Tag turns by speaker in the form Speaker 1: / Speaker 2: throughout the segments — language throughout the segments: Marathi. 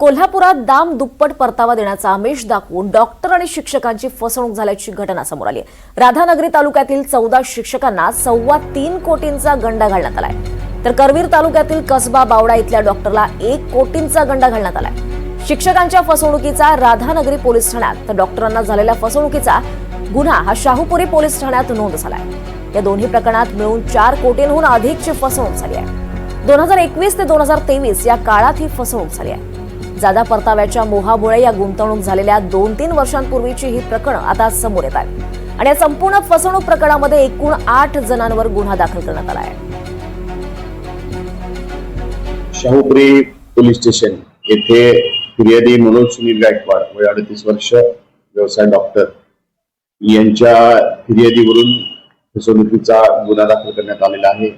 Speaker 1: कोल्हापुरात दाम दुप्पट परतावा देण्याचा आमिष दाखवून डॉक्टर आणि शिक्षकांची फसवणूक झाल्याची घटना समोर आली आहे। राधानगरी तालुक्यातील 14 शिक्षकांना 3.25 कोटींचा गंडा घालण्यात आलाय, तर करवीर तालुक्यातील कसबा बावडा इथल्या डॉक्टरला 1 कोटींचा गंडा घालण्यात आलाय। शिक्षकांच्या फसवणुकीचा राधानगरी पोलीस ठाण्यात तर डॉक्टरांना झालेल्या फसवणुकीचा गुन्हा हा शाहूपुरी पोलीस ठाण्यात नोंद झालाय। या दोन्ही प्रकरणात मिळून 4 कोटींहून अधिकची फसवणूक झाली आहे। 2021 ते 2023 या काळात ही फसवणूक झाली आहे। जादा परताव्याच्या मोहामुळे या गुंतवणूक झालेल्या 2-3 वर्षांपूर्वीची ही प्रकरणं आता समोर येत आहेत आणि या संपूर्ण फसवणूक प्रकरणामध्ये एकूण 8 जणांवर गुन्हा दाखल करण्यात आला आहे।
Speaker 2: शाहूपुरी पोलीस स्टेशन येथे फिर्यादी मनोज सुनील गायकवाड वय 38 वर्ष, व्यवसाय डॉक्टर यांच्या फिर्यादीवरून फसवणुकीचा गुन्हा दाखल करण्यात आलेला आहे।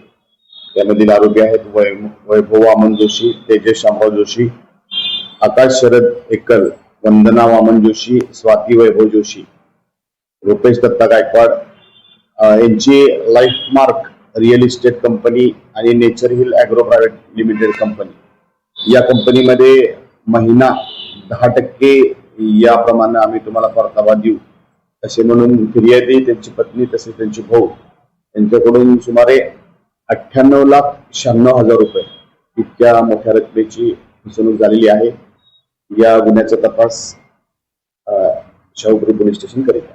Speaker 2: त्यामधील आरोपी आहेत वैभव वामन जोशी, तेजस शामराव जोशी, आकाश शरद एकल, वंदना वामन जोशी, स्वाती वैभव जोशी, रुपेश दत्ता गायकवाड यांची लाईफमार्क रिअल इस्टेट कंपनी आणि nature hill agro private limited company, या कंपनीमध्ये महिना 10% याप्रमाणे आम्ही तुम्हाला परतावा देऊ असे म्हणून फिर्यादी, त्यांची पत्नी तसेच त्यांचे भाऊ यांच्याकडून सुमारे 98,96,000 रुपये इतक्या मोठ्या रकमेची फसवणूक झालेली आहे। या गुन्ह्याचा तपास शाहूपुरी पोलीस स्टेशन करीत आहे।